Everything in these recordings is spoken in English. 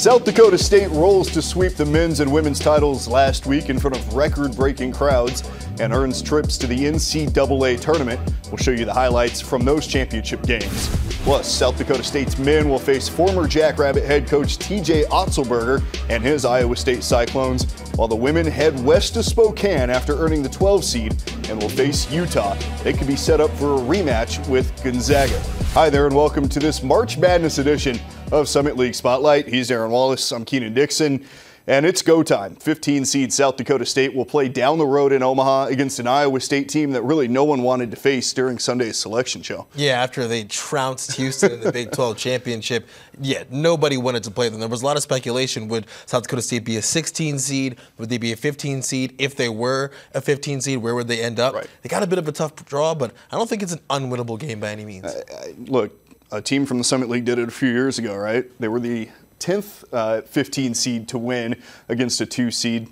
South Dakota State rolls to sweep the men's and women's titles last week in front of record-breaking crowds and earns trips to the NCAA Tournament. We'll show you the highlights from those championship games. Plus, South Dakota State's men will face former Jackrabbit head coach TJ Otzelberger and his Iowa State Cyclones, while the women head west to Spokane after earning the 12 seed and will face Utah. They could be set up for a rematch with Gonzaga. Hi there and welcome to this March Madness edition of Summit League Spotlight. He's Darron Wallace, I'm Kienan Dixon, and it's go time. 15 seed South Dakota State will play down the road in Omaha against an Iowa State team that really no one wanted to face during Sunday's selection show. Yeah, after they trounced Houston in the Big 12 championship, nobody wanted to play them. There was a lot of speculation. Would South Dakota State be a 16 seed? Would they be a 15 seed? If they were a 15 seed, where would they end up? Right. They got a bit of a tough draw, but I don't think it's an unwinnable game by any means. Look, a team from the Summit League did it a few years ago, right? They were the 10th 15 seed to win against a 2 seed.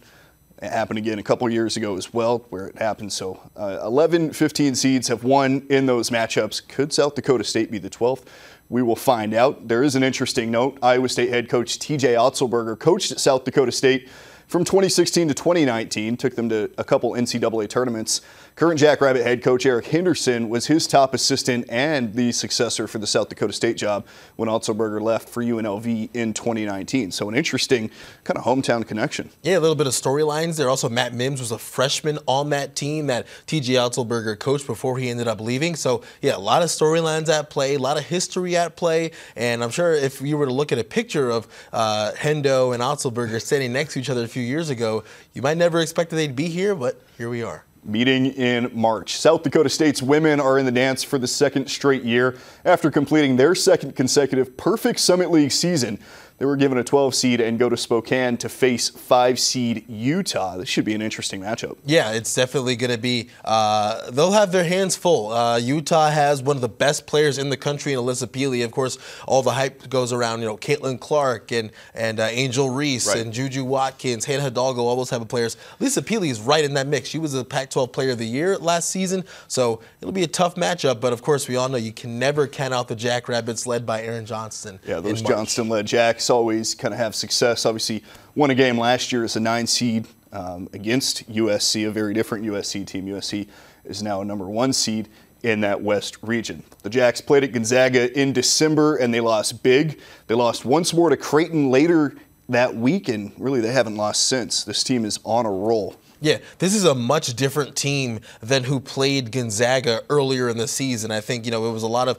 It happened again a couple years ago as well, where it happened. So 11 15 seeds have won in those matchups. Could South Dakota State be the 12th? We will find out. There is an interesting note. Iowa State head coach TJ Otzelberger coached at South Dakota State from 2016 to 2019, took them to a couple NCAA tournaments. Current Jackrabbit head coach Eric Henderson was his top assistant and the successor for the South Dakota State job when Otzelberger left for UNLV in 2019. So an interesting kind of hometown connection. Yeah, a little bit of storylines there. Also, Matt Mims was a freshman on that team that TJ Otzelberger coached before he ended up leaving. So, yeah, a lot of storylines at play, a lot of history at play. And I'm sure if you were to look at a picture of Hendo and Otzelberger standing next to each other a few years ago, you might never expect that they'd be here, but here we are. Meeting in March. South Dakota State's women are in the dance for the second straight year after completing their second consecutive perfect Summit League season. They were given a 12 seed and go to Spokane to face 5 seed Utah. This should be an interesting matchup. Yeah, it's definitely going to be, they'll have their hands full. Utah has one of the best players in the country in Alyssa Peely. Of course, all the hype goes around, Caitlin Clark and Angel Reese and Juju Watkins, Hannah Hidalgo, all those type of players. Alyssa Peely is right in that mix. She was a Pac-12 Player of the Year last season, so it'll be a tough matchup. But, of course, we all know you can never count out the Jackrabbits led by Aaron Johnston. Yeah, those Johnston-led Jacks always kind of have success. Obviously won a game last year as a 9 seed against USC, a very different USC team. USC is now a number 1 seed in that West region. The Jacks played at Gonzaga in December and they lost big. They lost once more to Creighton later that week, and really they haven't lost since. This team is on a roll. Yeah, this is a much different team than who played Gonzaga earlier in the season. I think, it was a lot of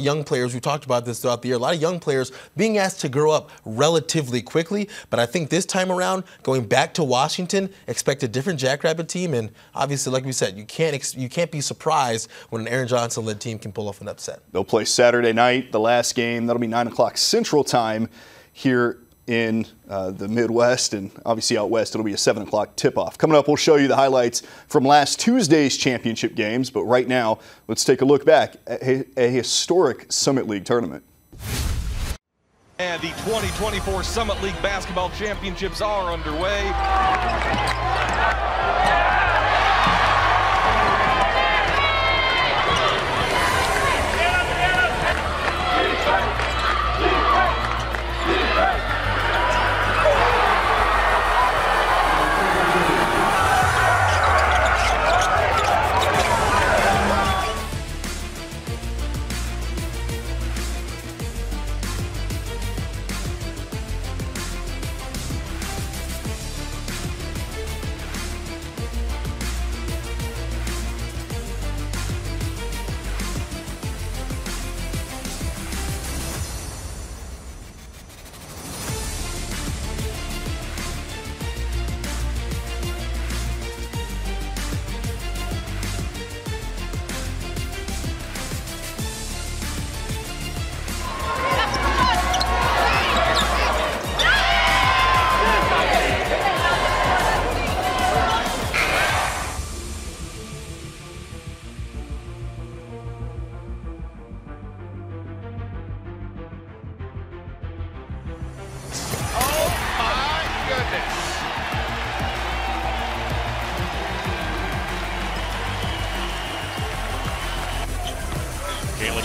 young players. We talked about this throughout the year. A lot of young players being asked to grow up relatively quickly. But I think this time around, going back to Washington, expect a different Jackrabbit team. And obviously, like we said, you can't be surprised when an Aaron Johnson-led team can pull off an upset. They'll play Saturday night, the last game. That'll be 9 o'clock Central Time here in the Midwest, and obviously out west it'll be a 7 o'clock tip-off. Coming up, we'll show you the highlights from last Tuesday's championship games, but right now let's take a look back at a historic Summit League tournament. And the 2024 Summit League Basketball Championships are underway.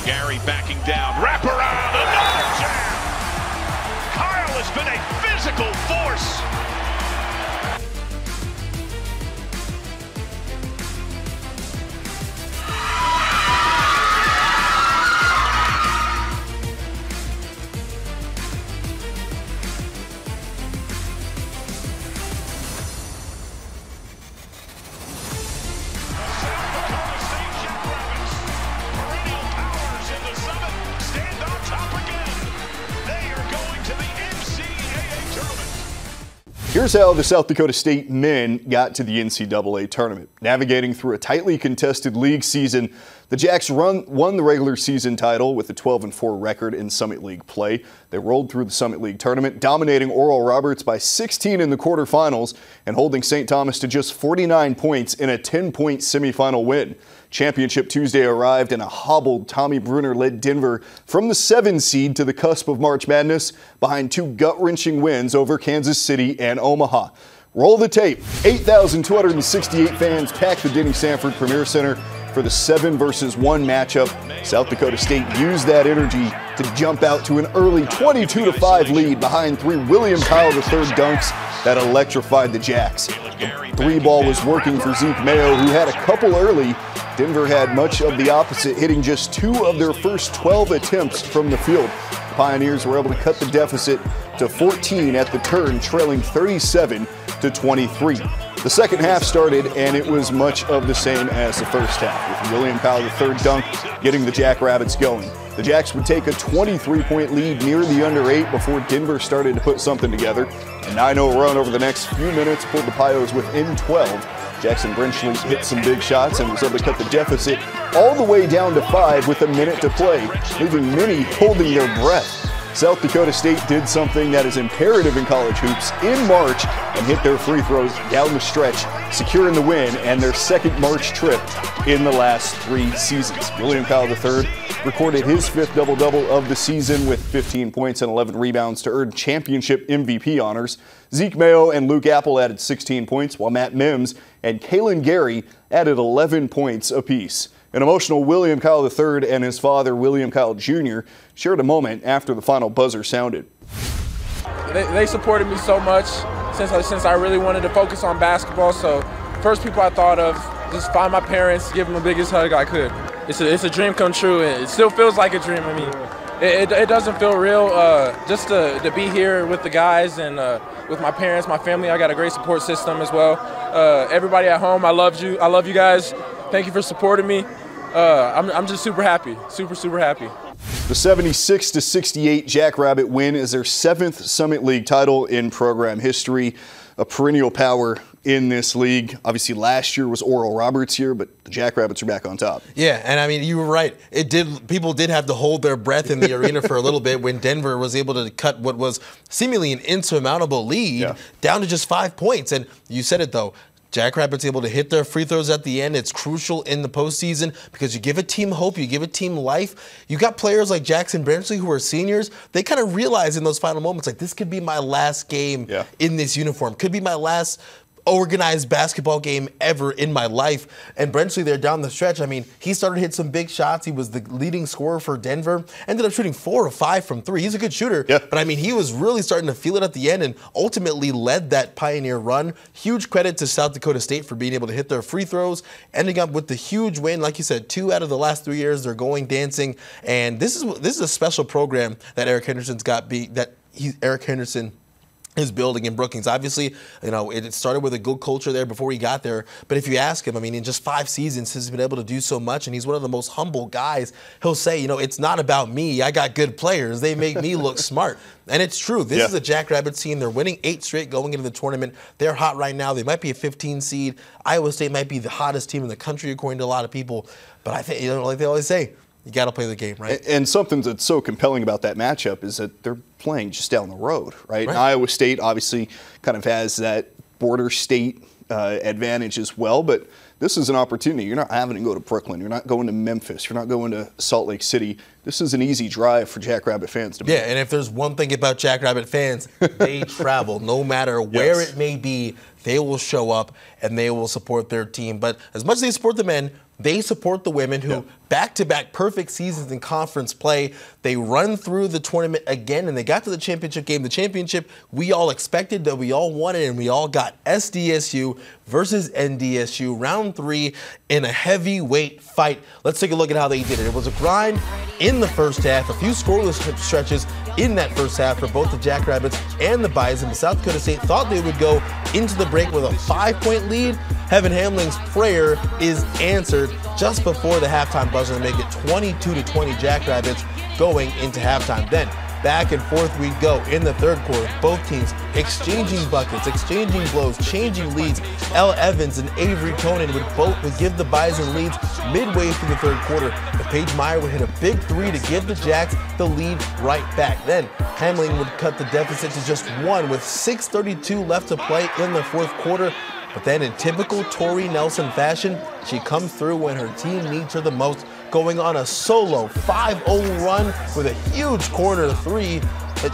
Gary backing down, wrap around, another jam. Kyle has been a physical force. Here's how the South Dakota State men got to the NCAA tournament. Navigating through a tightly contested league season, the Jacks won the regular season title with a 12-4 record in Summit League play. They rolled through the Summit League tournament, dominating Oral Roberts by 16 in the quarterfinals and holding St. Thomas to just 49 points in a 10-point semifinal win. Championship Tuesday arrived and a hobbled Tommy Bruner-led Denver from the 7 seed to the cusp of March Madness behind 2 gut-wrenching wins over Kansas City and Omaha. Roll the tape. 8,268 fans packed the Denny Sanford Premier Center for the 7-1 matchup. South Dakota State used that energy to jump out to an early 22-5 lead behind 3 William Kyle III dunks that electrified the Jacks. The 3 ball was working for Zeke Mayo, who had a couple early. Denver had much of the opposite, hitting just 2 of their first 12 attempts from the field. The Pioneers were able to cut the deficit to 14 at the turn, trailing 37-23. The second half started, and it was much of the same as the first half, with William Kyle III dunk getting the Jackrabbits going. The Jacks would take a 23-point lead near the under 8 before Denver started to put something together. A 9-0 run over the next few minutes pulled the Pios within 12. Jackson Brenchley hit some big shots and was able to cut the deficit all the way down to 5 with a minute to play, leaving many holding their breath. South Dakota State did something that is imperative in college hoops in March and hit their free throws down the stretch, securing the win and their second March trip in the last 3 seasons. William Kyle III recorded his 5th double-double of the season with 15 points and 11 rebounds to earn championship MVP honors. Zeke Mayo and Luke Apple added 16 points, while Matt Mims and Kalen Gary added 11 points apiece. An emotional William Kyle III and his father, William Kyle Jr., shared a moment after the final buzzer sounded. They supported me so much since I really wanted to focus on basketball. So first people I thought of, just find my parents, give them the biggest hug I could. It's a dream come true. It still feels like a dream. I mean, it doesn't feel real. Just to be here with the guys and with my parents, my family. I got a great support system as well. Everybody at home, I love you. I love you guys. Thank you for supporting me. I'm just super happy, super happy. The 76-68 Jackrabbit win is their 7th Summit League title in program history, a perennial power in this league. Obviously, last year was Oral Roberts' year, but the Jackrabbits are back on top. Yeah, and I mean, you were right. People did have to hold their breath in the arena for a little bit when Denver was able to cut what was seemingly an insurmountable lead down to just 5 points. And you said it, though. Jackrabbits able to hit their free throws at the end. It's crucial in the postseason because you give a team hope, you give a team life. You got players like Jackson Brenchley who are seniors. They kind of realize in those final moments, like, this could be my last game in this uniform. Could be my last organized basketball game ever in my life. And Brenchley there down the stretch, I mean, he started to hit some big shots. He was the leading scorer for Denver. Ended up shooting 4 of 5 from 3. He's a good shooter. But I mean, he was really starting to feel it at the end and ultimately led that Pioneer run. Huge credit to South Dakota State for being able to hit their free throws, ending up with the huge win. Like you said, 2 out of the last 3 years, they're going dancing. And this is a special program that Eric Henderson's got. Eric Henderson is building in Brookings. Obviously, you know, it started with a good culture there before he got there. But if you ask him, I mean, in just 5 seasons, he's been able to do so much, and he's one of the most humble guys. He'll say, you know, it's not about me. I got good players. They make me look smart. And it's true. This is a Jackrabbits team. They're winning 8 straight going into the tournament. They're hot right now. They might be a 15 seed. Iowa State might be the hottest team in the country, according to a lot of people. But I think, you know, like they always say, you got to play the game, right? And something that's so compelling about that matchup is that they're playing just down the road, right? And Iowa State obviously kind of has that border state advantage as well, but this is an opportunity. You're not having to go to Brooklyn. You're not going to Memphis. You're not going to Salt Lake City. This is an easy drive for Jackrabbit fans to make. Yeah, and if there's one thing about Jackrabbit fans, they travel. No matter where it may be, they will show up and they will support their team. But as much as they support the men, They support the women who back-to-back perfect seasons in conference play. They run through the tournament again, and they got to the championship game. The championship we all expected, that we all wanted, and we all got SDSU versus NDSU, round 3 in a heavyweight fight. Let's take a look at how they did it. It was a grind in the first half, a few scoreless stretches in that first half for both the Jackrabbits and the Bison. But South Dakota State thought they would go into the break with a 5-point lead. Heaven Hamling's prayer is answered just before the halftime buzzer to make it 22-20 Jackrabbits going into halftime. Then back and forth we go in the third quarter. Both teams exchanging buckets, exchanging blows, changing leads. Elle Evans and Avery Conan would give the Bison leads midway through the third quarter. But Paige Meyer would hit a big 3 to give the Jacks the lead right back. Then Hamling would cut the deficit to just 1 with 6:32 left to play in the fourth quarter. But then in typical Tori Nelson fashion, she comes through when her team needs her the most, going on a solo 5-0 run with a huge corner 3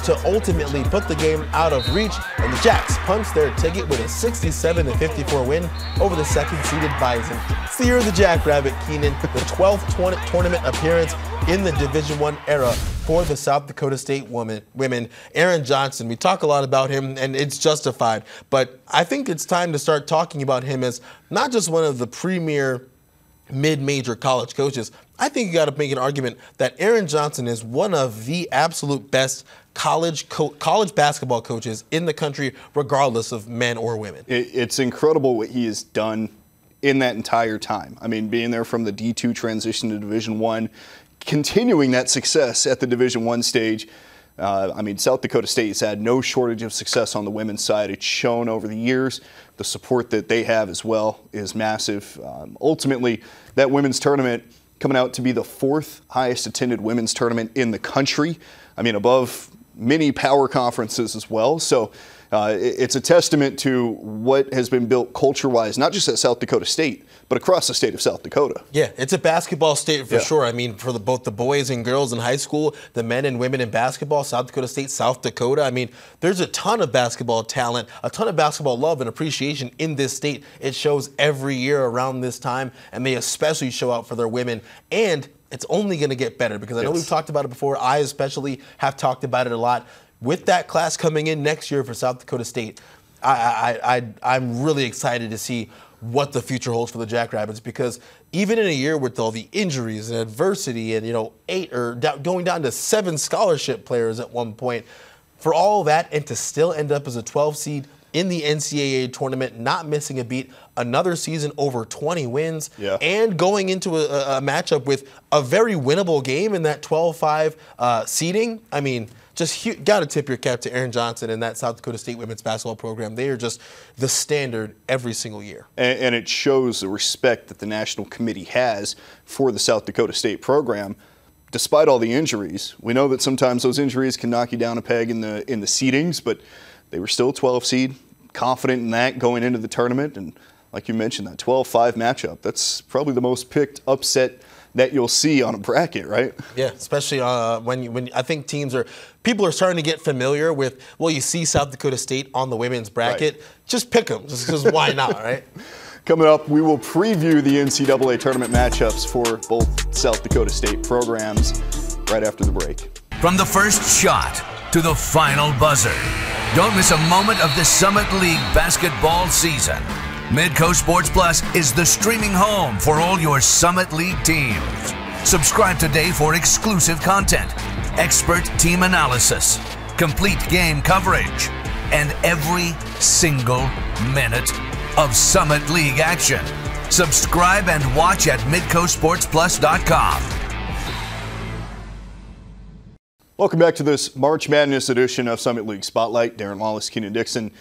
to ultimately put the game out of reach. And the Jacks punched their ticket with a 67-54 win over the second-seeded Bison. It's the year of the Jackrabbit, Keenan, the 12th tournament appearance in the Division I era for the South Dakota State women. Aaron Johnson, we talk a lot about him, and it's justified. But I think it's time to start talking about him as not just one of the premier mid-major college coaches. I think you got to make an argument that Aaron Johnson is one of the absolute best college basketball coaches in the country, regardless of men or women. It's incredible what he has done in that entire time. I mean, being there from the D2 transition to Division I, continuing that success at the Division I stage. I mean, South Dakota State has had no shortage of success on the women's side. It's shown over the years. The support that they have as well is massive. Ultimately, that women's tournament coming out to be the 4th highest attended women's tournament in the country. I mean, above many power conferences as well. So it's a testament to what has been built culture-wise, not just at South Dakota State, but across the state of South Dakota. Yeah, it's a basketball state for sure. I mean, for both the boys and girls in high school, the men and women in basketball, South Dakota State, South Dakota. I mean, there's a ton of basketball talent, a ton of basketball love and appreciation in this state. It shows every year around this time, and they especially show out for their women. And it's only going to get better because I know we've talked about it before. I especially have talked about it a lot. With that class coming in next year for South Dakota State, I'm really excited to see what the future holds for the Jackrabbits, because even in a year with all the injuries and adversity and, 8 or going down to 7 scholarship players at one point, for all that and to still end up as a 12 seed in the NCAA tournament, not missing a beat, another season over 20 wins, and going into a matchup with a very winnable game in that 12-5 seeding. I mean, just got to tip your cap to Aaron Johnson and that South Dakota State women's basketball program. They are just the standard every single year. And it shows the respect that the national committee has for the South Dakota State program. Despite all the injuries, we know that sometimes those injuries can knock you down a peg in the seedings, but they were still 12 seed, confident in that going into the tournament. And like you mentioned, that 12-5 matchup, that's probably the most picked upset that you'll see on a bracket, right? Yeah, especially when I think people are starting to get familiar with, well, you see South Dakota State on the women's bracket, just pick them, just because why not, right? Coming up, we will preview the NCAA tournament matchups for both South Dakota State programs right after the break. From the first shot to the final buzzer, don't miss a moment of the Summit League basketball season. Midcoast Sports Plus is the streaming home for all your Summit League teams. Subscribe today for exclusive content, expert team analysis, complete game coverage, and every single minute of Summit League action. Subscribe and watch at midcoastsportsplus.com. Welcome back to this March Madness edition of Summit League Spotlight. Darron, Wallace, Kienan, Dixon.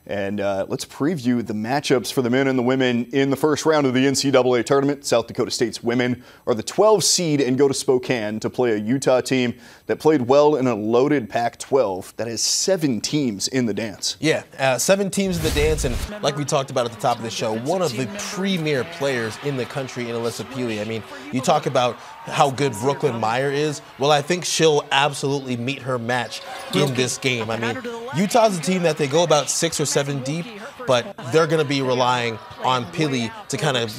And let's preview the matchups for the men and the women in the first round of the NCAA tournament. South Dakota State's women are the 12 seed and go to Spokane to play a Utah team that played well in a loaded Pac-12 that has 7 teams in the dance. Yeah, 7 teams in the dance, and like we talked about at the top of the show, one of the premier players in the country in Alyssa Peely. I mean, you talk about how good Brooklyn Meyer is. Well, I think she'll absolutely meet her match in this game. I mean, Utah's a team that they go about 6 or 7 deep, but they're going to be relying on Pili to kind of,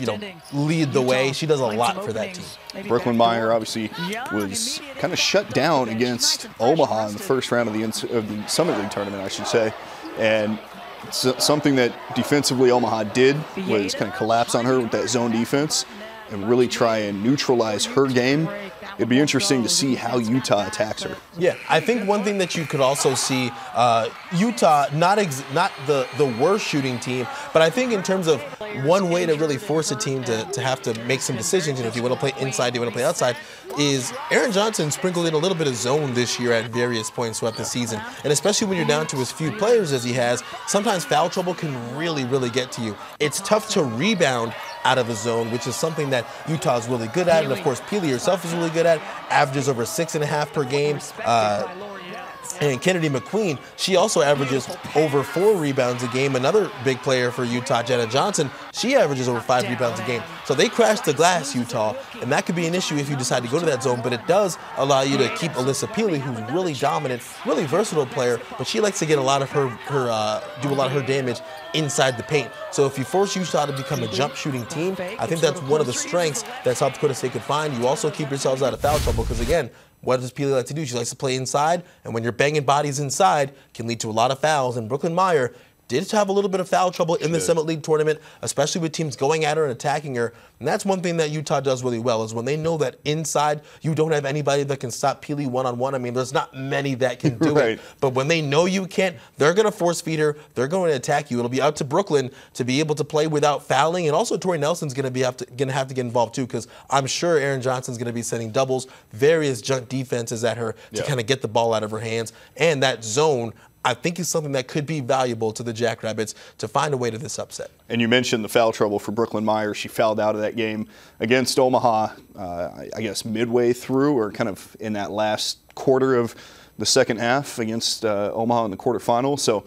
lead the way. She does a lot for that team. Brooklyn Meyer obviously was kind of shut down against Omaha in the first round of the Summit League tournament, I should say. And something that defensively Omaha did was kind of collapse on her with that zone defense and really try and neutralize her game. It'd be interesting to see how Utah attacks her. Yeah, I think one thing that you could also see, Utah, not the worst shooting team, but I think in terms of one way to really force a team to have to make some decisions, if you want to play inside, you want to play outside, is Aaron Johnson sprinkled in a little bit of zone this year at various points throughout the season. And especially when you're down to as few players as he has, sometimes foul trouble can really, really get to you. It's tough to rebound out of a zone, which is something that Utah is really good at. And of course, Pili herself is really good at, averages over 6.5 per game. And Kennedy McQueen, she also averages over 4 rebounds a game. Another big player for Utah, Jenna Johnson, she averages over 5 rebounds a game. So they crash the glass, Utah, and that could be an issue if you decide to go to that zone, but it does allow you to keep Alyssa Pili, who's really dominant, really versatile player, but she likes to get a lot of do a lot of her damage inside the paint. So if you force Utah to become a jump shooting team, I think that's one of the strengths that South Dakota State could find. You also keep yourselves out of foul trouble because, again, what does Pili like to do? She likes to play inside, and when you're banging bodies inside, can lead to a lot of fouls. And Brooklyn Meyer did have a little bit of foul trouble in the Summit League tournament, especially with teams going at her and attacking her. And that's one thing that Utah does really well, is when they know that inside you don't have anybody that can stop Pili one-on-one. I mean, there's not many that can do it. But when they know you can't, they're going to force feed her. They're going to attack you. It'll be up to Brooklyn to be able to play without fouling. And also Tori Nelson's going to have to get involved too, because I'm sure Aaron Johnson's going to be sending doubles, various junk defenses at her to kind of get the ball out of her hands. And that zone, I think, is something that could be valuable to the Jackrabbits to find a way to this upset. And you mentioned the foul trouble for Brooklyn Meyer. She fouled out of that game against Omaha, I guess midway through or kind of in that last quarter of the second half against Omaha in the quarterfinal. So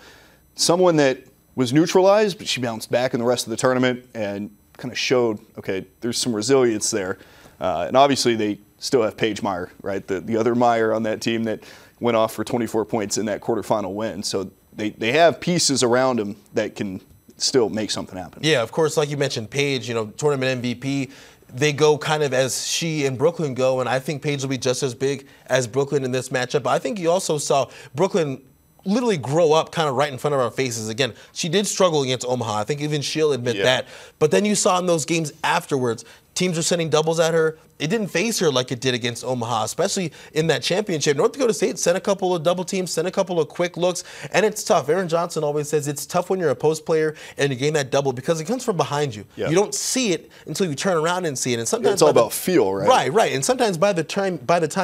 someone that was neutralized, but she bounced back in the rest of the tournament and kind of showed, okay, there's some resilience there. And obviously they still have Paige Meyer, right? The other Meyer on that team that went off for 24 points in that quarterfinal win. So they have pieces around them that can still make something happen. Yeah, of course, like you mentioned, Paige, tournament MVP, they go kind of as she and Brooklyn go, and I think Paige will be just as big as Brooklyn in this matchup. But I think you also saw Brooklyn literally grow up kind of right in front of our faces. Again, she did struggle against Omaha. I think even she'll admit that. But then you saw in those games afterwards, teams are sending doubles at her. It didn't phase her like it did against Omaha, especially in that championship. North Dakota State sent a couple of double teams, sent a couple of quick looks, and it's tough. Aaron Johnson always says it's tough when you're a post player and you gain that double because it comes from behind you. You don't see it until you turn around and see it. And sometimes it's all about feel, right? Right. And sometimes by the time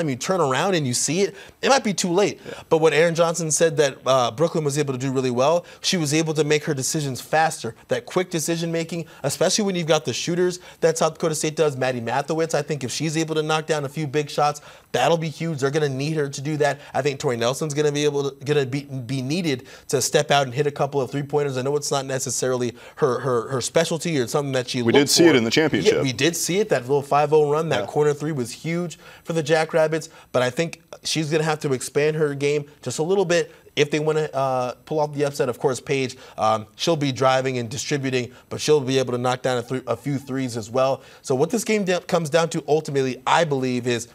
you turn around and you see it, it might be too late. But what Aaron Johnson said that Brooklyn was able to do really well, she was able to make her decisions faster. That quick decision making, especially when you've got the shooters that South Dakota State does. Maddie Mathowitz, I think if she's able to knock down a few big shots, that'll be huge. They're going to need her to do that. I think Tori Nelson's going to be needed to step out and hit a couple of three-pointers. I know it's not necessarily her specialty or something that she looked for. We did see it in the championship. Yeah, we did see it. That little 5-0 run, that corner three was huge for the Jackrabbits. But I think she's going to have to expand her game just a little bit if they want to pull off the upset. Of course, Paige, she'll be driving and distributing, but she'll be able to knock down a few threes as well. So what this game comes down to ultimately, I believe, is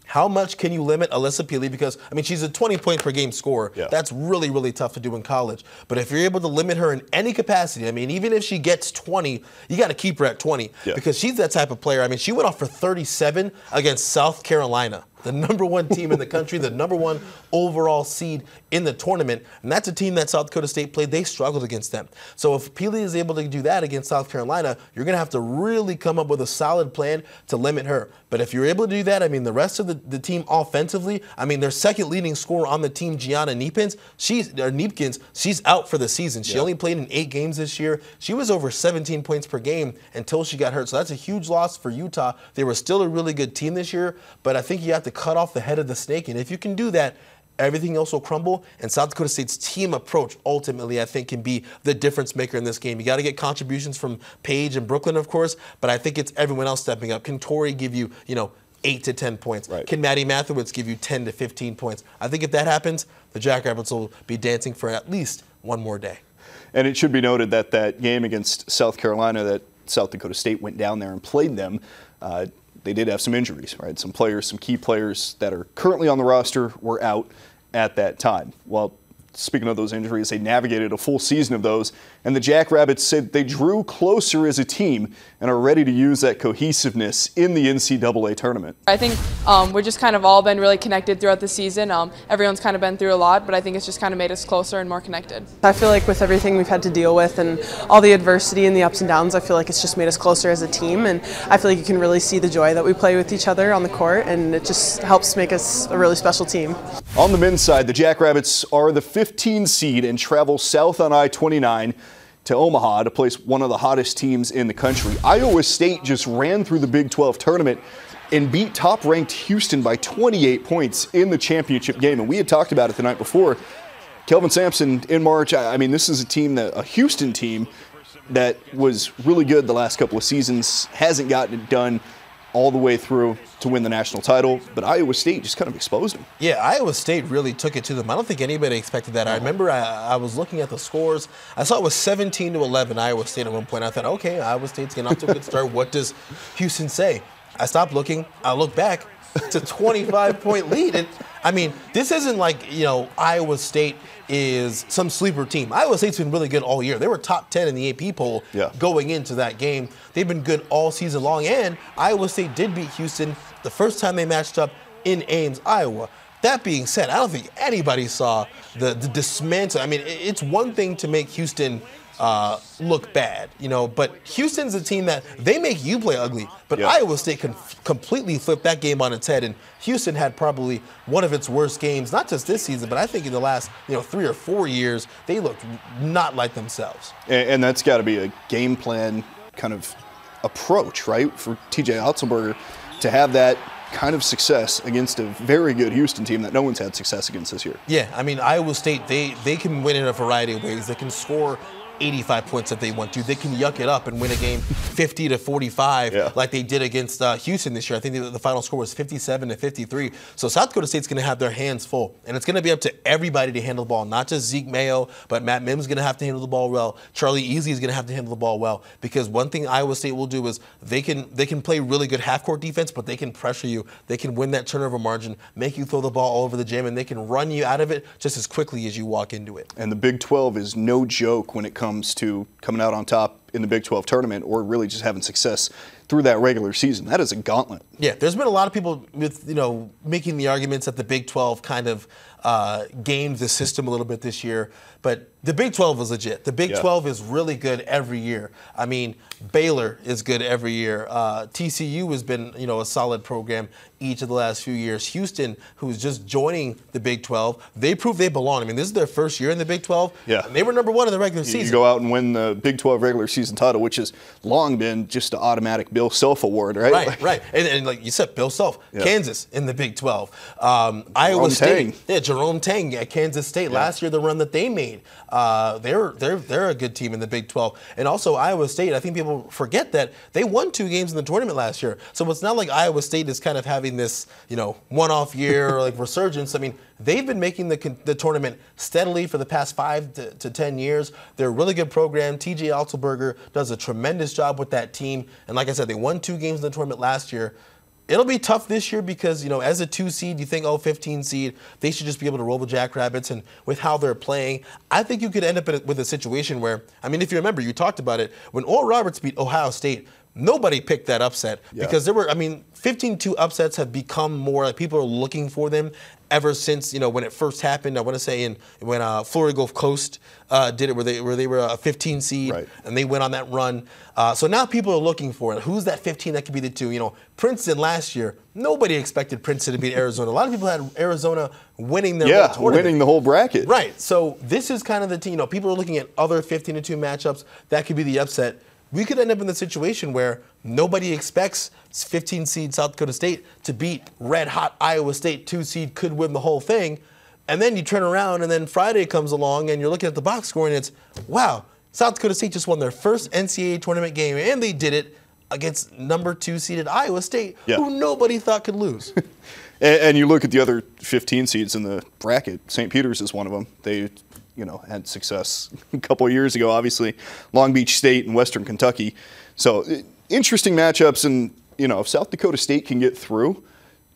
how much can you limit Alyssa Pili? Because, I mean, she's a 20-point-per-game scorer. That's really, really tough to do in college. But if you're able to limit her in any capacity, I mean, even if she gets 20, you got to keep her at 20 because she's that type of player. I mean, she went off for 37 against South Carolina, the #1 team in the country, the #1 overall seed in the tournament. And that's a team that South Dakota State played. They struggled against them. So if Pili is able to do that against South Carolina, you're going to have to really come up with a solid plan to limit her. But if you're able to do that, I mean, the rest of the team offensively, I mean, their second leading scorer on the team, Gianna Neepkins, she's out for the season. She only played in 8 games this year. She was over 17 points per game until she got hurt. So that's a huge loss for Utah. They were still a really good team this year, but I think you have to cut off the head of the snake. And if you can do that, everything else will crumble. And South Dakota State's team approach ultimately, I think, can be the difference maker in this game. You got to get contributions from Paige and Brooklyn, of course, but I think it's everyone else stepping up. Can Tori give you, 8 to 10 points? Can Maddie Mathowitz give you 10 to 15 points? I think if that happens, the Jackrabbits will be dancing for at least one more day. And it should be noted that that game against South Carolina that South Dakota State went down there and played them, they did have some injuries, right? Some players, some key players that are currently on the roster were out at that time. Well, speaking of those injuries, they navigated a full season of those, and the Jackrabbits said they drew closer as a team and are ready to use that cohesiveness in the NCAA tournament. I think we've just kind of all been really connected throughout the season. Everyone's kind of been through a lot, but I think it's just kind of made us closer and more connected. I feel like with everything we've had to deal with and all the adversity and the ups and downs, I feel like it's just made us closer as a team, and I feel like you can really see the joy that we play with each other on the court, and it just helps make us a really special team. On the men's side, the Jackrabbits are the 15 seed and travel south on I-29 to Omaha to place one of the hottest teams in the country. Iowa State just ran through the Big 12 tournament and beat top-ranked Houston by 28 points in the championship game. And we had talked about it the night before. Kelvin Sampson in March, I mean, this is a team, a Houston team that was really good the last couple of seasons, hasn't gotten it done all the way through to win the national title, but Iowa State just kind of exposed them. Yeah, Iowa State really took it to them. I don't think anybody expected that. I remember I was looking at the scores. I saw it was 17-11 Iowa State at one point. I thought, okay, Iowa State's getting off to a good start. What does Houston say? I stopped looking. I look back. It's a 25-point lead. And, I mean, this isn't like, Iowa State is some sleeper team. Iowa State's been really good all year. They were top 10 in the AP poll going into that game. They've been good all season long, and Iowa State did beat Houston the first time they matched up in Ames, Iowa. That being said, I don't think anybody saw the dismantle. I mean, it's one thing to make Houston look bad, but Houston's a team that they make you play ugly, but Iowa State can completely flip that game on its head, and Houston had probably one of its worst games, not just this season, but I think in the last 3 or 4 years, they looked not like themselves. And that's got to be a game plan kind of approach, right, for TJ Otzelberger to have that kind of success against a very good Houston team that no one's had success against this year. Yeah, I mean, Iowa State, they can win in a variety of ways. They can score 85 points if they want to. They can yuck it up and win a game 50-45 like they did against Houston this year. I think the final score was 57-53. So South Dakota State's going to have their hands full, and it's going to be up to everybody to handle the ball, not just Zeke Mayo, but Matt Mims is going to have to handle the ball well. Charlie Easley is going to have to handle the ball well, because one thing Iowa State will do is they can play really good half-court defense, but they can pressure you. They can win that turnover margin, make you throw the ball all over the gym, and they can run you out of it just as quickly as you walk into it. And the Big 12 is no joke when it comes to coming out on top in the Big 12 tournament or really just having success through that regular season. That is a gauntlet. Yeah, there's been a lot of people with, making the arguments that the Big 12 kind of gamed the system a little bit this year, but the Big 12 is legit. The Big 12 is really good every year. I mean, Baylor is good every year. TCU has been, a solid program each of the last few years. Houston, who's just joining the Big 12, they proved they belong. I mean, this is their first year in the Big 12. Yeah. And they were #1 in the regular season. You go out and win the Big 12 regular season title, which has long been just an automatic Bill Self award, right? Right. And like you said, Bill Self, Kansas in the Big 12. Iowa State, Jerome Tang at Kansas State. Last year, the run that they made, they're a good team in the Big 12. And also Iowa State, I think people forget that they won 2 games in the tournament last year. So it's not like Iowa State is kind of having this, one-off year or like resurgence. I mean, they've been making the tournament steadily for the past 5 to 10 years. They're a really good program. TJ Otzelberger does a tremendous job with that team. And like I said, they won 2 games in the tournament last year. It'll be tough this year because, as a 2 seed, you think, 15 seed, they should just be able to roll the Jackrabbits. And with how they're playing, I think you could end up with a situation where, I mean, if you remember, you talked about it, when Oral Roberts beat Ohio State, nobody picked that upset because there were, 15-2 upsets have become more like people are looking for them ever since, when it first happened. I want to say when Florida Gulf Coast did it, where they were a 15 seed and they went on that run. So now people are looking for it. Who's that 15 that could be the 2? Princeton last year, nobody expected Princeton to beat Arizona. A lot of people had Arizona winning their whole tournament. Winning the whole bracket. Right. So this is kind of the team. People are looking at other 15-2 matchups that could be the upset. We could end up in the situation where nobody expects 15 seed South Dakota State to beat red hot Iowa State. 2 seed could win the whole thing. And then you turn around and then Friday comes along and you're looking at the box score and it's, wow, South Dakota State just won their first NCAA tournament game, and they did it against #2 seeded Iowa State, who nobody thought could lose. And you look at the other 15 seeds in the bracket. St. Peter's is one of them. They had success a couple of years ago, obviously, Long Beach State and Western Kentucky. So interesting matchups, and, if South Dakota State can get through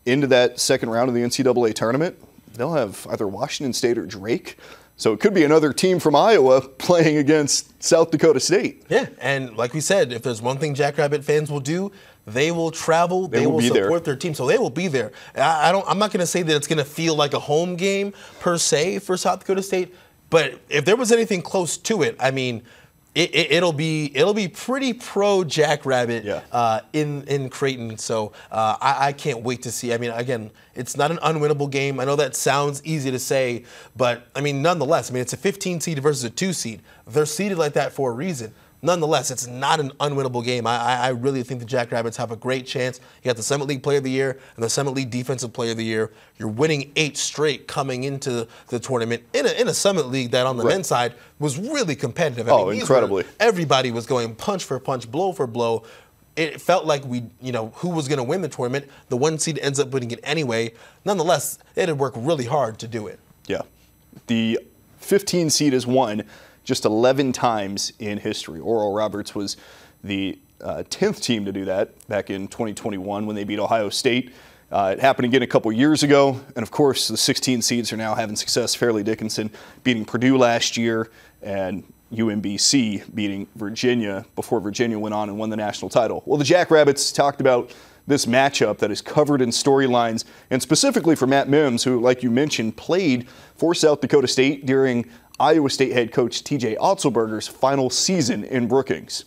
into that second round of the NCAA tournament, they'll have either Washington State or Drake. So it could be another team from Iowa playing against South Dakota State. Yeah, and like we said, if there's one thing Jackrabbit fans will do, they will travel, they will support their team, so they will be there. I'm not going to say that it's going to feel like a home game per se for South Dakota State, but if there was anything close to it, I mean, it'll be pretty pro Jackrabbit in Creighton. So I can't wait to see. I mean, again, it's not an unwinnable game. I know that sounds easy to say, but I mean, nonetheless, it's a 15 seed versus a 2 seed. They're seeded like that for a reason. Nonetheless, it's not an unwinnable game. I really think the Jackrabbits have a great chance. You got the Summit League Player of the Year and the Summit League Defensive Player of the Year. You're winning 8 straight coming into the tournament in a Summit League that on the men's side was really competitive. Incredibly. Everybody was going punch for punch, blow for blow. It felt like who was going to win the tournament. The 1 seed ends up winning it anyway. Nonetheless, it had worked really hard to do it. Yeah. The 15 seed is won just 11 times in history. Oral Roberts was the 10th team to do that back in 2021 when they beat Ohio State. It happened again a couple years ago. And, of course, the 16 seeds are now having success. Fairleigh Dickinson beating Purdue last year and UMBC beating Virginia before Virginia went on and won the national title. Well, the Jackrabbits talked about this matchup that is covered in storylines, and specifically for Matt Mims, who, like you mentioned, played for South Dakota State during Iowa State head coach TJ Otzelberger's final season in Brookings.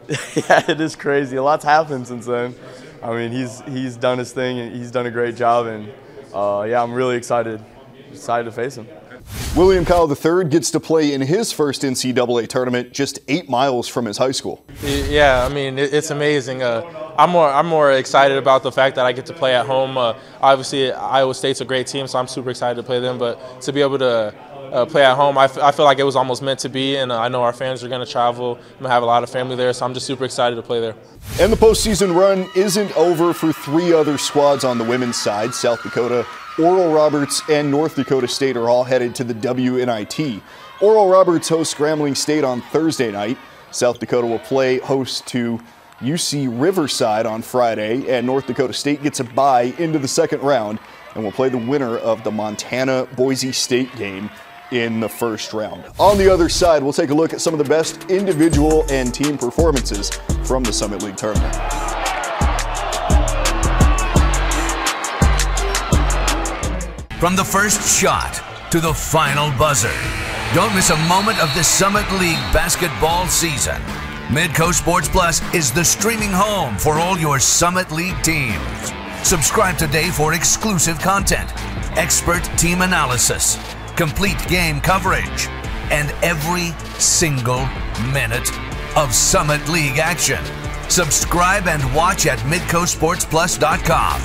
Yeah, it is crazy. A lot's happened since then. I mean, he's done his thing, and he's done a great job, and yeah, I'm really excited to face him. William Kyle III gets to play in his first NCAA tournament just 8 miles from his high school. Yeah, I mean, it's amazing. I'm more excited about the fact that I get to play at home. Obviously, Iowa State's a great team, so I'm super excited to play them, but to be able to play at home, I feel like it was almost meant to be, and I know our fans are going to travel. I'm going to have a lot of family there, so I'm just super excited to play there. And the postseason run isn't over for 3 other squads on the women's side. South Dakota, Oral Roberts, and North Dakota State are all headed to the WNIT. Oral Roberts hosts Grambling State on Thursday night. South Dakota will play host to UC Riverside on Friday, and North Dakota State gets a bye into the second round and will play the winner of the Montana-Boise State game in the first round. On the other side, we'll take a look at some of the best individual and team performances from the Summit League tournament. From the first shot to the final buzzer, don't miss a moment of the Summit League basketball season. Midcoast Sports Plus is the streaming home for all your Summit League teams. Subscribe today for exclusive content, expert team analysis, complete game coverage, and every single minute of Summit League action. Subscribe and watch at midcoastsportsplus.com.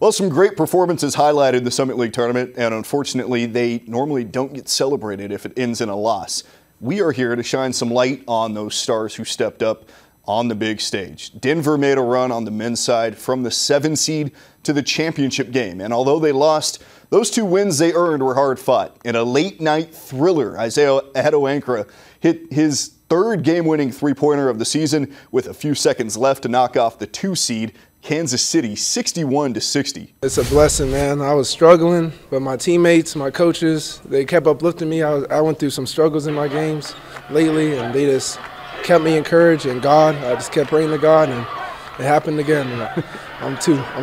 Well, some great performances highlighted the Summit League tournament, and unfortunately, they normally don't get celebrated if it ends in a loss. We are here to shine some light on those stars who stepped up on the big stage. Denver made a run on the men's side from the 7 seed to the championship game, and although they lost, those 2 wins they earned were hard fought. In a late-night thriller, Isaiah Adeoankra hit his 3rd game-winning three-pointer of the season with a few seconds left to knock off the 2 seed Kansas City 61-60. It's a blessing, man. I was struggling, but my teammates, my coaches, they kept uplifting me. I went through some struggles in my games lately, and they just kept me encouraged. And God, I just kept praying to God, and it happened again. And I'm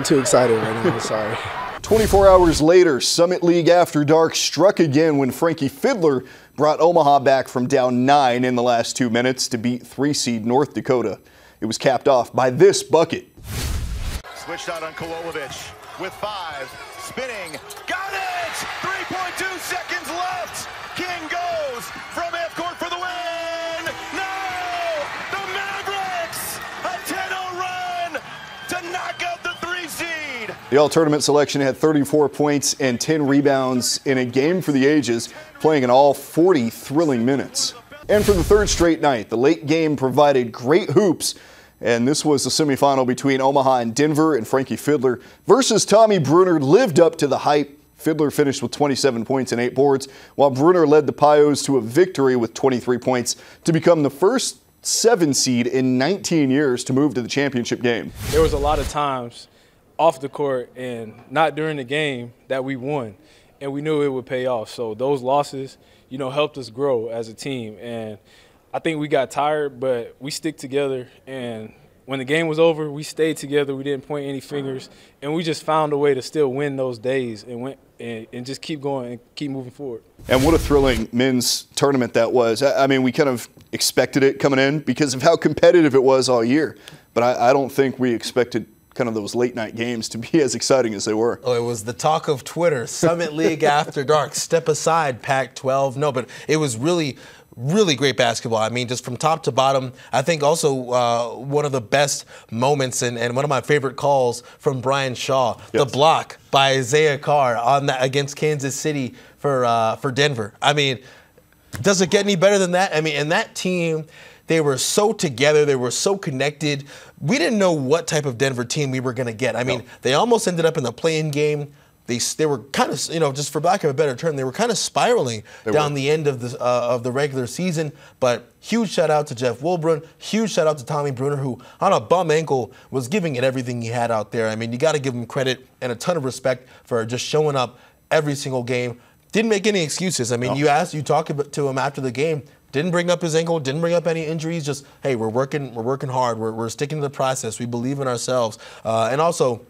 too excited right now. I'm sorry. 24 hours later, Summit League After Dark struck again when Frankie Fiddler brought Omaha back from down 9 in the last 2 minutes to beat 3 seed North Dakota. It was capped off by this bucket. Switched out on Kolovic with 5, spinning, got it! 3.2 seconds left. King goes from half court for the win. No, the Mavericks a 10-0 run to knock out the 3 seed. The all-tournament selection had 34 points and 10 rebounds in a game for the ages, playing in all 40 thrilling minutes. And for the 3rd straight night, the late game provided great hoops. And this was the semifinal between Omaha and Denver, and Frankie Fiddler versus Tommy Bruner lived up to the hype, Fiddler finished with 27 points and 8 boards, while Bruner led the Pios to a victory with 23 points to become the first 7 seed in 19 years to move to the championship game. There was a lot of times off the court and not during the game that we won, and we knew it would pay off. So those losses, helped us grow as a team. And I think we got tired, but we stick together. And when the game was over, we stayed together. We didn't point any fingers, and we just found a way to still win those days and just keep going and keep moving forward. And what a thrilling men's tournament that was. I mean, we kind of expected it coming in because of how competitive it was all year, but I don't think we expected kind of those late night games to be as exciting as they were. Oh, it was the talk of Twitter. Summit League after dark. Step aside, Pac-12. No, but it was really great basketball. I mean, just from top to bottom. I think also one of the best moments and one of my favorite calls from Brian Shaw, the block by Isaiah Carr on that against Kansas City for Denver. I mean, does it get any better than that? I mean, and that team, they were so together. They were so connected. We didn't know what type of Denver team we were going to get. I mean, they almost ended up in the play-in game. They were kind of, just for lack of a better term, they were kind of spiraling down the end of the regular season. But huge shout out to Jeff Wilburn, huge shout out to Tommy Bruner, who on a bum ankle was giving it everything he had out there. I mean, you got to give him credit and a ton of respect for just showing up every single game. Didn't make any excuses. I mean, you talked to him after the game. Didn't bring up his ankle, didn't bring up any injuries, just, hey, we're working hard, we're sticking to the process, we believe in ourselves. And also,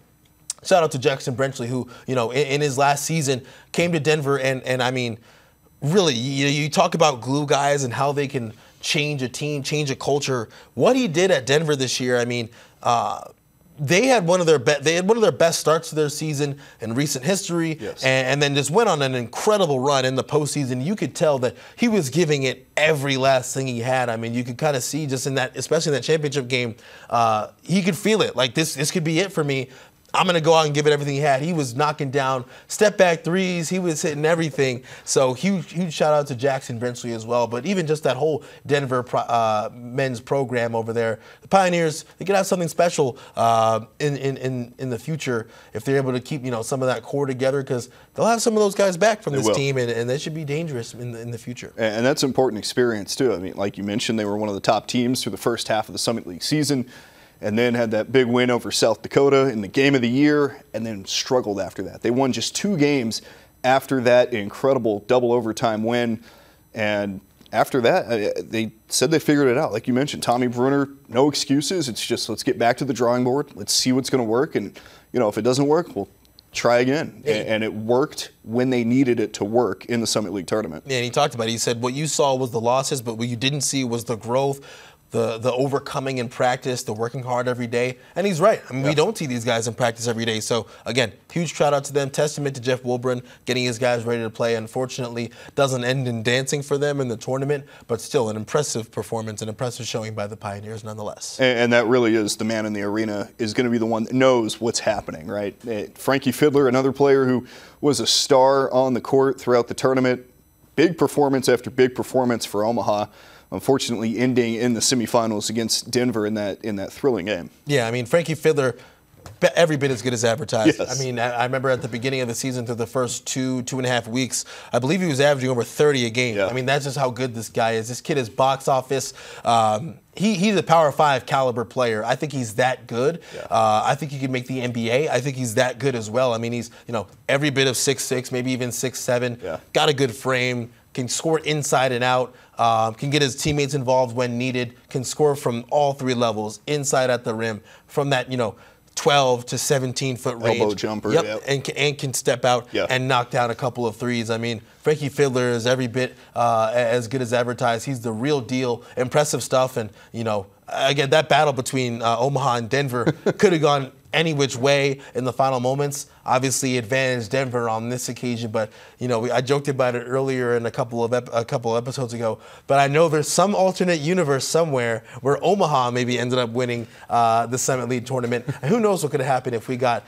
shout out to Jackson Brenchley, who, in his last season came to Denver and I mean, really, you talk about glue guys and how they can change a team, change a culture. What he did at Denver this year, I mean, they had one of their best starts to their season in recent history, and then just went on an incredible run in the postseason. You could tell that he was giving it every last thing he had. I mean, you could kind of see just in that, especially in that championship game, he could feel it. Like this could be it for me. I'm going to go out and give it everything he had. He was knocking down step-back threes. He was hitting everything. So huge shout-out to Jackson Brenchley as well. But even just that whole Denver men's program over there, the Pioneers, they could have something special in the future if they're able to keep some of that core together, because they'll have some of those guys back from this team, and they should be dangerous in the future. And that's important experience, too. I mean, like you mentioned, they were one of the top teams through the first half of the Summit League season, and then had that big win over South Dakota in the game of the year, and then struggled after that. They won just 2 games after that incredible double overtime win, and after that, they said they figured it out. Like you mentioned, Tommy Bruner, no excuses. It's just, let's get back to the drawing board. Let's see what's going to work, and if it doesn't work, we'll try again. And it worked when they needed it to work in the Summit League tournament. Yeah, and he talked about it. He said what you saw was the losses, but what you didn't see was the growth, the overcoming in practice, the working hard every day. And he's right. I mean, we don't see these guys in practice every day. So, again, huge shout out to them. Testament to Jeff Wilburn getting his guys ready to play. Unfortunately, doesn't end in dancing for them in the tournament, but still an impressive performance, an impressive showing by the Pioneers nonetheless. And that really is the man in the arena, is going to be the one that knows what's happening, right? Frankie Fiddler, another player who was a star on the court throughout the tournament. Big performance after big performance for Omaha. Unfortunately, ending in the semifinals against Denver in that thrilling game. Yeah, I mean, Frankie Fiddler, every bit as good as advertised. Yes. I mean, I remember at the beginning of the season, through the first two and a half weeks, I believe he was averaging over 30 a game. Yeah. I mean, that's just how good this guy is. This kid is box office. He's a Power 5 caliber player. I think he's that good. Yeah. I think he could make the NBA. I think he's that good as well. I mean, he's every bit of 6'6", maybe even 6'7". Yeah. Got a good frame. Can score inside and out, can get his teammates involved when needed, can score from all 3 levels, inside at the rim, from that 12 to 17-foot range. Elbow jumper. Yep. And can step out and knock down a couple of threes. I mean, Frankie Fiddler is every bit as good as advertised. He's the real deal. Impressive stuff. And, again, that battle between Omaha and Denver could have gone any which way in the final moments. Obviously, advantaged Denver on this occasion, but I joked about it earlier in a couple of episodes ago. But I know there's some alternate universe somewhere where Omaha maybe ended up winning the Summit League tournament. And who knows what could have happened if we got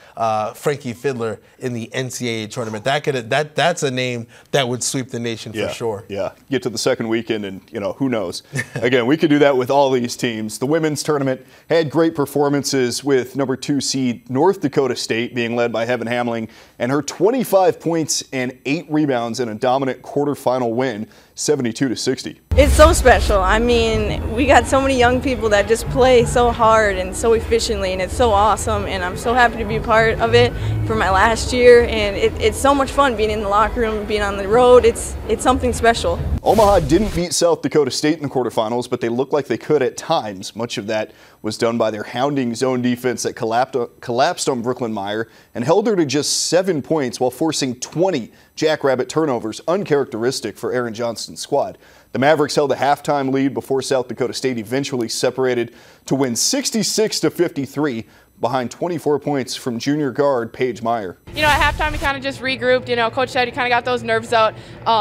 Frankie Fiddler in the NCAA tournament? That's a name that would sweep the nation for sure. Yeah, get to the second weekend, and who knows? Again, we could do that with all these teams. The women's tournament had great performances, with number 2 seed North Dakota State being led by Heaven Hamling and her 25 points and 8 rebounds in a dominant quarterfinal win, 72-60. It's so special. I mean, we got so many young people that just play so hard and so efficiently, and it's so awesome, and I'm so happy to be part of it for my last year, and it's so much fun being in the locker room, being on the road. It's something special. Omaha didn't beat South Dakota State in the quarterfinals, but they looked like they could at times. Much of that was done by their hounding zone defense that collapsed on Brooklyn Meyer and held her to just 7 points while forcing 20 Jackrabbit turnovers, uncharacteristic for Aaron Johnston's squad. The Mavericks held a halftime lead before South Dakota State eventually separated to win 66-53 behind 24 points from junior guard Paige Meyer. You know, at halftime we kind of just regrouped. You know, Coach said he kind of got those nerves out.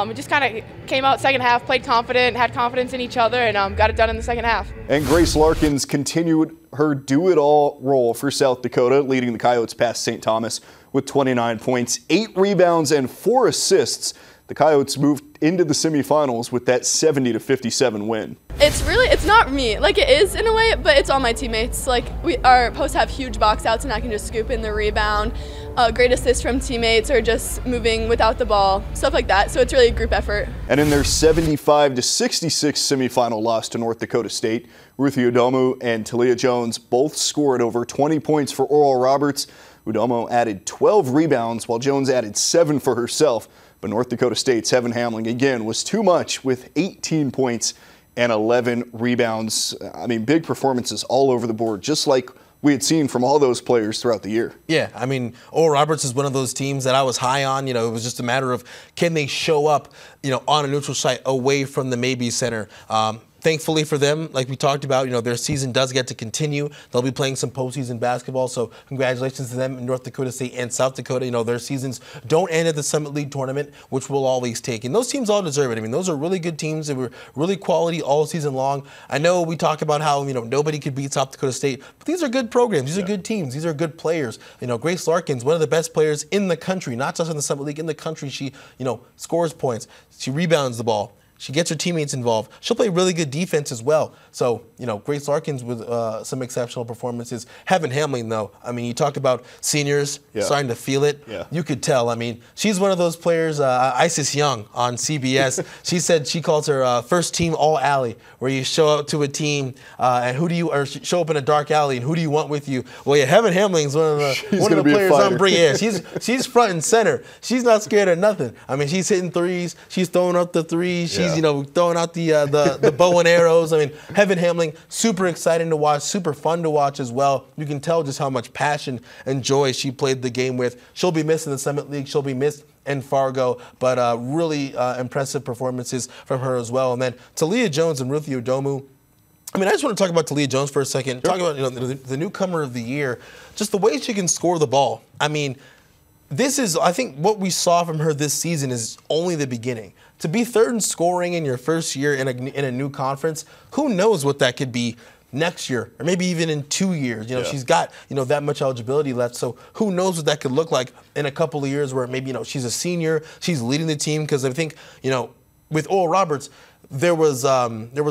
We just kind of came out second half, played confident, had confidence in each other, and got it done in the second half. And Grace Larkins continued her do-it-all role for South Dakota, leading the Coyotes past St. Thomas with 29 points, 8 rebounds, and 4 assists. The Coyotes moved into the semifinals with that 70-57 win. It's not me. Like, it is in a way, but it's all my teammates. Like, our posts have huge box outs, and I can just scoop in the rebound. Great assists from teammates, or just moving without the ball, stuff like that. So it's really a group effort. And in their 75-66 semifinal loss to North Dakota State, Ruthie Udomo and Talia Jones both scored over 20 points for Oral Roberts. Udomo added 12 rebounds, while Jones added 7 for herself. But North Dakota State's Heaven Hamling, again, was too much with 18 points and 11 rebounds. I mean, big performances all over the board, just like we had seen from all those players throughout the year. Yeah, I mean, Oral Roberts is one of those teams that I was high on. You know, it was just a matter of can they show up, you know, on a neutral site away from the Maybe Center. Thankfully for them, like we talked about, you know, their season does get to continue. They'll be playing some postseason basketball, so congratulations to them in North Dakota State and South Dakota. You know, their seasons don't end at the Summit League tournament, which we'll always take. And those teams all deserve it. I mean, those are really good teams. They were really quality all season long. I know we talk about how, you know, nobody could beat South Dakota State, but these are good programs. These are good teams. These are good players. You know, Grace Larkins, one of the best players in the country, not just in the Summit League, in the country. She, you know, scores points. She rebounds the ball. She gets her teammates involved. She'll play really good defense as well. So, you know, Grace Larkins with some exceptional performances. Heaven Hamling, though, I mean, you talk about seniors starting to feel it. Yeah. You could tell. I mean, she's one of those players, Isis Young on CBS. She said she calls her first team all-alley, where you show up to a team and show up in a dark alley and who do you want with you? Well, yeah, Heaven Hamling's one of the players on Brie. Yeah, she's front and center. She's not scared of nothing. I mean, she's hitting threes. She's throwing up the threes. She's you know, throwing out the bow and arrows. I mean, Heaven Hamling, super exciting to watch, super fun to watch as well. You can tell just how much passion and joy she played the game with. She'll be missed in the Summit League. She'll be missed in Fargo, but really impressive performances from her as well. And then Talia Jones and Ruthie Udomo. I mean, I just want to talk about Talia Jones for a second. Talk about, you know, the newcomer of the year, just the way she can score the ball. I mean, this is, I think, what we saw from her this season is only the beginning. To be third in scoring in your first year in a new conference, who knows what that could be next year, or maybe even in 2 years. You know, she's got, you know, that much eligibility left, so who knows what that could look like in a couple of years where maybe, you know, she's a senior, she's leading the team, because I think, you know, with Oral Roberts, there was a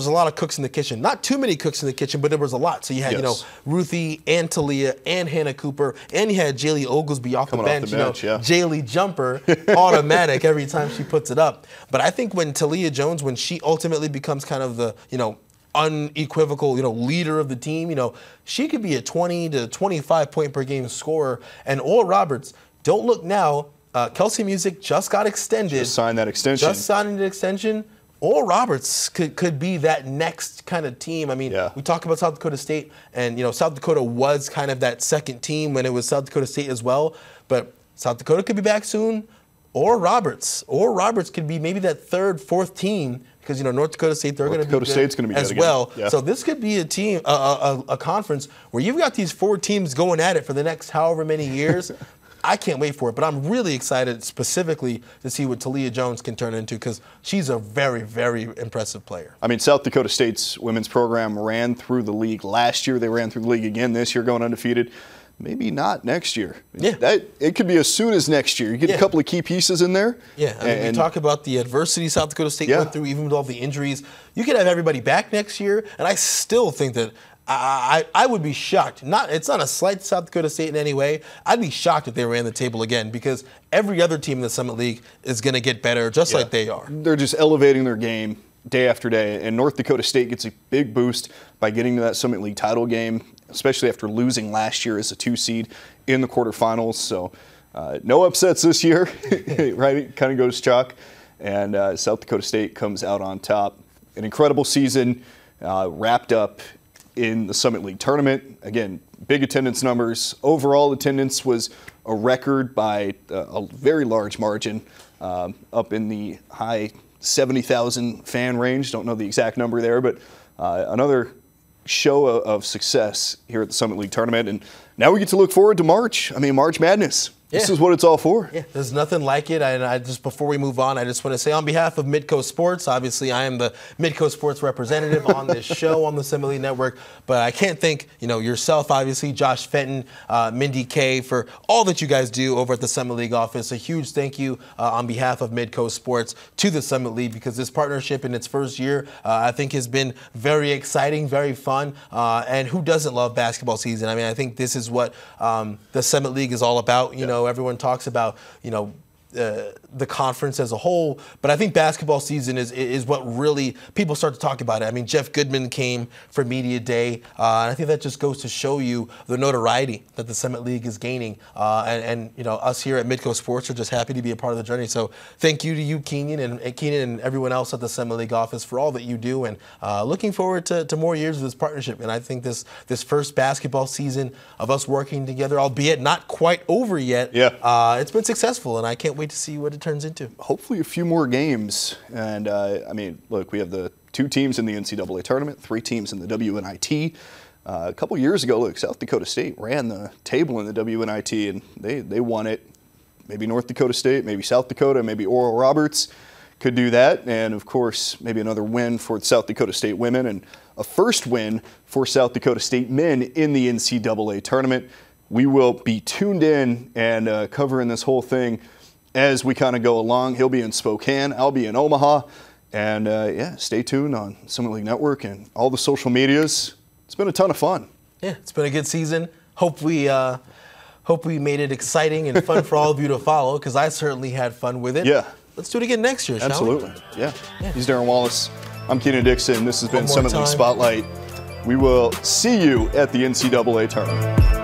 lot of cooks in the kitchen. Not too many cooks in the kitchen, but there was a lot. So you had, you know, Ruthie and Talia and Hannah Cooper, and you had Jaylee Oglesby off the bench. Jaylee jumper, automatic every time she puts it up. But I think when Talia Jones, when she ultimately becomes kind of the, you know, unequivocal, you know, leader of the team, you know, she could be a 20 to 25 point per game scorer. And Oral Roberts, don't look now, Kelsey Music just got extended. Just signed that extension. Just signed an extension. Oral Roberts could be that next kind of team. I mean, we talk about South Dakota State, and, you know, South Dakota was kind of that second team when it was South Dakota State as well. But South Dakota could be back soon. Oral Roberts could be maybe that third, fourth team, because, you know, North Dakota State, they're going to be good State's gonna be as well. So this could be a team, a conference where you've got these 4 teams going at it for the next however many years. I can't wait for it, but I'm really excited specifically to see what Talia Jones can turn into, because she's a very, very impressive player. I mean, South Dakota State's women's program ran through the league last year. They ran through the league again this year, going undefeated. Maybe not next year. It could be as soon as next year. You get a couple of key pieces in there. Yeah, I mean, you talk about the adversity South Dakota State went through, even with all the injuries. You could have everybody back next year, and I still think that I would be shocked. It's not a slight to South Dakota State in any way. I'd be shocked if they ran the table again, because every other team in the Summit League is going to get better just like they are. They're just elevating their game day after day, and North Dakota State gets a big boost by getting to that Summit League title game, especially after losing last year as a 2 seed in the quarterfinals. So no upsets this year, right? It kind of goes chalk, and South Dakota State comes out on top. An incredible season wrapped up in the Summit League tournament. Again, big attendance numbers. Overall attendance was a record by a very large margin, up in the high 70,000 fan range. Don't know the exact number there, but another show of success here at the Summit League tournament. And now we get to look forward to March. I mean, March Madness. This is what it's all for. Yeah, there's nothing like it. And I just, before we move on, I just want to say on behalf of Midcoast Sports, obviously I am the Midcoast Sports representative on this show on the Summit League Network, but I can't thank yourself, obviously, Josh Fenton, Mindy Kay, for all that you guys do over at the Summit League office. A huge thank you on behalf of Midcoast Sports to the Summit League, because this partnership in its first year, I think, has been very exciting, very fun, and who doesn't love basketball season? I mean, I think this is what the Summit League is all about. Everyone talks about, the conference as a whole, but I think basketball season is what really people start to talk about it. I mean, Jeff Goodman came for Media Day, and I think that just goes to show you the notoriety that the Summit League is gaining. And us here at Midcoast Sports are just happy to be a part of the journey. So thank you to you, Kienan, and everyone else at the Summit League office for all that you do, and looking forward to more years of this partnership. And I think this first basketball season of us working together, albeit not quite over yet, it's been successful, and I can't wait to see what it turns into. Hopefully a few more games. And I mean, look, we have the 2 teams in the NCAA tournament, 3 teams in the WNIT. A couple years ago, look, South Dakota State ran the table in the WNIT, and they won it. Maybe North Dakota State, maybe South Dakota, maybe Oral Roberts could do that. And of course, maybe another win for South Dakota State women, and a first win for South Dakota State men in the NCAA tournament. We will be tuned in and covering this whole thing as we kind of go along. He'll be in Spokane, I'll be in Omaha, and stay tuned on Summit League Network and all the social medias. It's been a ton of fun. Yeah, it's been a good season. Hope we made it exciting and fun for all of you to follow, because I certainly had fun with it. Yeah. Let's do it again next year, shall we? Absolutely. Yeah. He's Darron Wallace. I'm Kienan Dixon. This has been Summit League Spotlight. We will see you at the NCAA tournament.